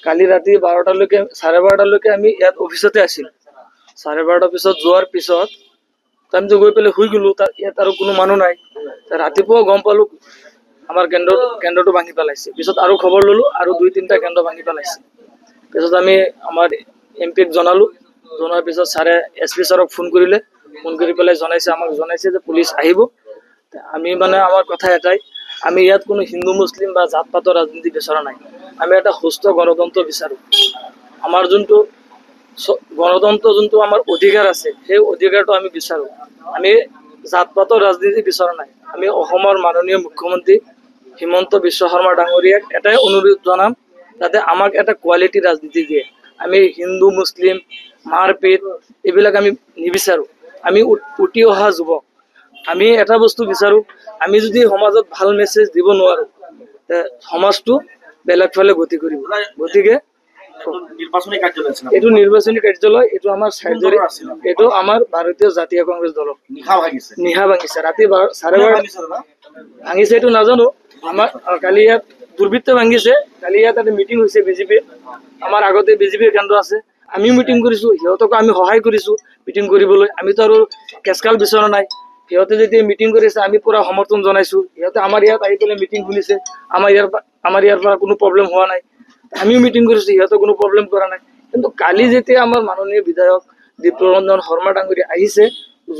কালি ৰাতি 12টালৈকে 12:30লৈকে আমি ইয়াত অফিচতে আছিল। 12:30 পিছত যোৱাৰ পিছত আমিতো গৈ পেলাই শুই গলো। ইয়াত আৰু কোনো মানুহ নাই। ৰাতিপুৱা গম পালো আমাৰ কেন্দ্ৰটো ভাঙি পেলাইছে। পিছত আৰু খবৰ ললো আৰু 2-3টা কেন্দ্ৰ ভাঙি পেলাইছে। পিছত আমি আমাৰ এমপিক জনালো। জনাৰ পিছত ছাৰে SP ছাৰক ফোন কৰিলে। ফোন কৰি পেলাই আমাক জনাইছে যে পুলিচ আহিব। আমি মানে আমাৰ কথা এটাই, আমি ইয়াত কোনো হিন্দু মুছলিম বা জাত পাতৰ ৰাজনীতি বিচৰা নাই। আমি এটা সুস্থ গণতন্ত্ৰ বিচাৰো। আমাৰ যোনটো গণতন্ত্ৰ যোনটো আমাৰ অধিকাৰ আছে, সেই অধিকাৰটো আমি বিচাৰো। আমি জাত পাতৰ ৰাজনীতি বিচৰা নাই। আমি অসমৰ মাননীয় মুখ্যমন্ত্ৰী হিমন্ত বিশ্ব শৰ্মা ডাঙৰীয়াক এটাই অনুৰোধ জনাম, যাতে আমাক এটা কোৱালিটি ৰাজনীতি দিয়ে। আমি হিন্দু মুছলিম মাৰপিট এইবিলাক আমি নিবিচাৰো। আমি উঠি অহা যুৱক, আমি এটা বস্তু বিচাৰো, আমি যদি সমাজত ভাল মেছেজ দিব নোৱাৰো, সমাজটো বেলেগ ফালে গতি কৰিব। গতিকে এইটো নিৰ্বাচনী কাৰ্যালয়, এইটো আমাৰ চাইডৰে, এইটো আমাৰ ভাৰতীয় জাতীয় কংগ্ৰেছ দলৰ নিশা ভাঙিছে। ৰাতি 12:30 ভাঙিছে এইটো নাজানো। আমাৰ কালি ইয়াত দুৰ্বৃত্ত ভাঙিছে। কালি ইয়াত এটা মিটিং হৈছে বিজেপিৰ। আমাৰ আগতে বিজেপিৰ কেন্দ্ৰ আছে, আমিও মিটিং কৰিছো, সিহঁতকো আমি সহায় কৰিছো মিটিং কৰিবলৈ। আমিতো আৰু কেচকাল বিচৰা নাই। সিহঁতে যেতিয়া মিটিং কৰিছে আমি পুৰা সমৰ্থন জনাইছো। সিহঁতে আমাৰ ইয়াত আহি পেলাই মিটিং শুনিছে। আমাৰ ইয়াৰ পৰা কোনো প্ৰব্লেম হোৱা নাই। আমিও মিটিং কৰিছো, সিহঁতে কোনো প্ৰব্লেম কৰা নাই। কিন্তু কালি যেতিয়া আমাৰ মাননীয় বিধায়ক ডিপ্লৰঞ্জন শৰ্মা ডাঙৰীয়া আহিছে,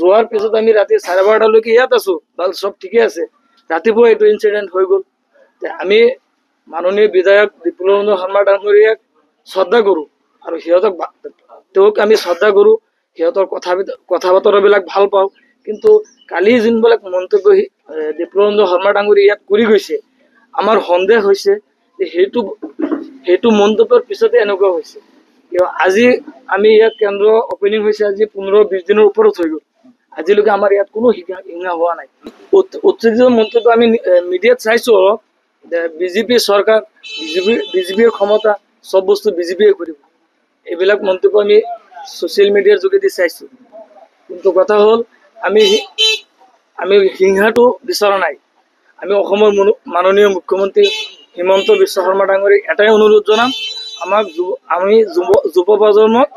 যোৱাৰ পিছত আমি ৰাতি 12:30লৈকে ইয়াত আছো, ভাল চব ঠিকে আছে। ৰাতিপুৱা এইটো ইনচিডেণ্ট হৈ গ'ল। আমি মাননীয় বিধায়ক ডিপ্লৰঞ্জন শৰ্মা ডাঙৰীয়াক শ্ৰদ্ধা কৰো আৰু তেওঁক আমি শ্ৰদ্ধা কৰো। সিহঁতৰ কথা বতৰাবিলাক ভাল পাওঁ। কিন্তু কালি যোনবিলাক মন্তব্য ডিপ্লৰঞ্জন শৰ্মা ডাঙৰীয়া ইয়াত কৰি গৈছে, আমাৰ সন্দেহ হৈছে যে সেইটো মন্তব্যৰ পিছতে এনেকুৱা হৈছে। আজি আমি ইয়াত কেন্দ্ৰ অপেনিং হৈছে, আজি 15-20 দিনৰ ওপৰত হৈ গ'ল। আজিলৈকে আমাৰ ইয়াত কোনো হিংসা হোৱা নাই। উত্তেজিত মন্তব্য আমি মিডিয়াত চাইছো অলপ, বিজেপি চৰকাৰ, বিজেপিৰ ক্ষমতা, চব বস্তু বিজেপিয়ে কৰিব। এইবিলাক মন্তব্য আমি ছচিয়েল মিডিয়াৰ যোগেদি চাইছো। কিন্তু কথা হ'ল আমি হিংসাটো বিচৰা নাই। আমি অসমৰ মাননীয় মুখ্যমন্ত্ৰী হিমন্ত বিশ্ব শৰ্মা ডাঙৰীয়াক এটাই অনুৰোধ জনাম, আমি যুৱ প্ৰজন্মক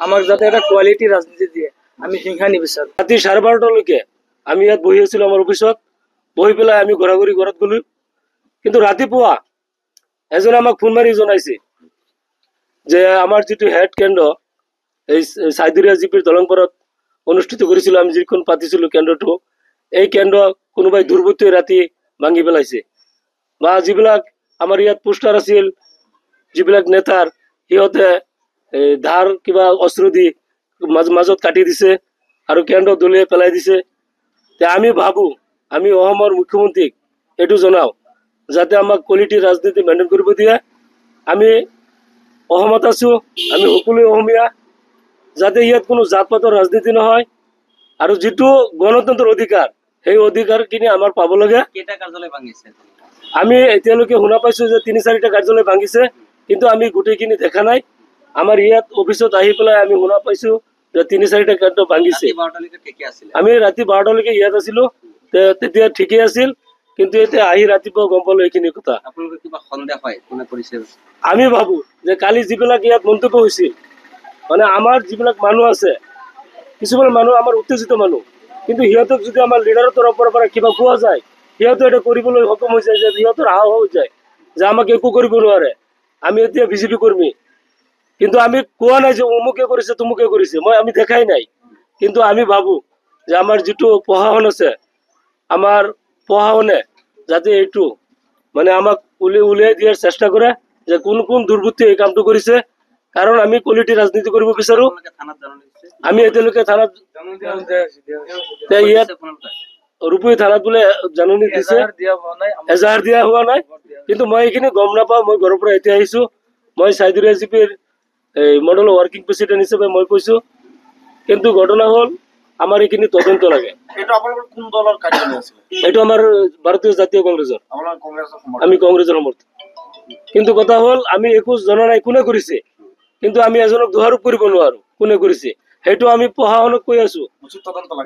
আমাক যাতে এটা কোৱালিটি ৰাজনীতি দিয়ে। আমি হিংসা নিবিচাৰো। ৰাতি 12:30লৈকে আমি ইয়াত বহি আছিলো আমাৰ অফিচত। বহি পেলাই আমি ঘূৰি ঘৰত গলো। কিন্তু ৰাতিপুৱা এজনে আমাক ফোন মাৰি জনাইছে যে আমাৰ যিটো হেড কেন্দ্ৰ, এই চাইদুৰীয়া জিপিৰ দলংপাৰত অনুষ্ঠিত কৰিছিলো, আমি যিখন পাতিছিলো কেন্দ্ৰটো, এই কেন্দ্ৰ কোনোবাই দুৰ্বৃত্তই ৰাতি ভাঙি পেলাইছে। বা যিবিলাক আমাৰ ইয়াত পোষ্টাৰ আছিল, যিবিলাক নেতাৰ, সিহঁতে ধাৰ কিবা অস্ত্ৰ দি মাজত কাটি দিছে আৰু কেন্দ্ৰ দলিয়াই পেলাই দিছে। আমি ভাবো আমি অসমৰ মুখ্যমন্ত্ৰীক এইটো জনাও, যাতে আমাক কোৱালিটি ৰাজনীতি মেইনটেইন কৰিব দিয়ে। আমি অসমত আছো, আমি সকলোৱে অসমীয়া, যাতে ইয়াত কোনো জাত পাতৰ ৰাজনীতি নহয় আৰু যিটো গণতন্ত্ৰৰ অধিকাৰ, সেই অধিকাৰখিনি আমাৰ পাব লাগে। কেইটা কাৰ্যালয় ভাঙিছে? আমি এতিয়ালৈকে শুনা পাইছো যে 3-4টা কাৰ্যালয় ভাঙিছে, কিন্তু আমি গোটেইখিনি দেখা নাই। আমাৰ ইয়াত অফিচত আহি পেলাই আমি শুনা পাইছো যে 3-4টা কাৰ্যালয় ভাঙিছে। আমি ৰাতি 12টালৈকে ইয়াত আছিলো, তেতিয়া ঠিকেই আছিল। কিন্তু এতিয়া আহি ৰাতিপুৱা গম পালো এইখিনি কথা। আপোনালোকৰ কিবা সন্দেহ হয় কোনে কৰিছে? আমি ভাবো যে কালি যিবিলাক ইয়াত মন্তব্য হৈছিল, মানে আমাৰ যিবিলাক মানুহ আছে, কিছুমান মানুহ আমাৰ উত্তেজিত মানুহ, কিন্তু সিহঁতক যদি আমাৰ লিডাৰৰ তৰফৰ পৰা কিবা কোৱা যায়, সিহঁতে এটা কৰিবলৈ সক্ষম হৈ যায়, যে সিহঁতৰ সাহস হৈ যায় যে আমাক একো কৰিব নোৱাৰে, আমি এতিয়া বিজেপি কৰ্মী। কিন্তু আমি কোৱা নাই যে অমুকে কৰিছে তমুকে কৰিছে, আমি দেখাই নাই। কিন্তু আমি ভাবো যে আমাৰ যিটো প্ৰশাসন আছে, আমাৰ প্ৰশাসনে যাতে এইটো মানে আমাক উলিয়াই দিয়াৰ চেষ্টা কৰে যে কোন কোন দুৰ্বৃত্তই এই কামটো কৰিছে। কাৰণ আমি কোৱালিটি ৰাজনীতি কৰিব বিচাৰো। আমি এতিয়ালৈকে থানাত ইয়াত ৰূপহী থানাত বোলে জাননী দিছে, এজাহাৰ দিয়া হোৱা নাই। কিন্তু মই এইখিনি গম নাপাওঁ, মই ঘৰৰ পৰা এতিয়া আহিছো। মই চাইদুৰীয়া জিপিৰ মডেল ৱৰ্কিং প্ৰেচিডেণ্ট হিচাপে মই কৈছো। কিন্তু ঘটনা হ'ল আমাৰ এইখিনি তদন্ত লাগে। এইটো আমাৰ ভাৰতীয় জাতীয় কংগ্ৰেছৰ, আমি কংগ্ৰেছৰ সমৰ্থক। কিন্তু কথা হ'ল আমি একো জনা নাই কোনে কৰিছে, কিন্তু আমি এজনক দোষাৰোপ কৰিব নোৱাৰো কোনে কৰিছে। সেইটো আমি প্ৰশাসনক কৈ আছো,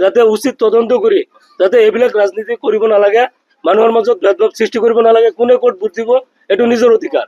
যাতে উচিত তদন্ত কৰি যাতে এইবিলাক ৰাজনীতি কৰিব নালাগে, মানুহৰ মাজত ভেদভাৱ সৃষ্টি কৰিব নালাগে। কোনে ক'ত ভোট দিব এইটো নিজৰ অধিকাৰ।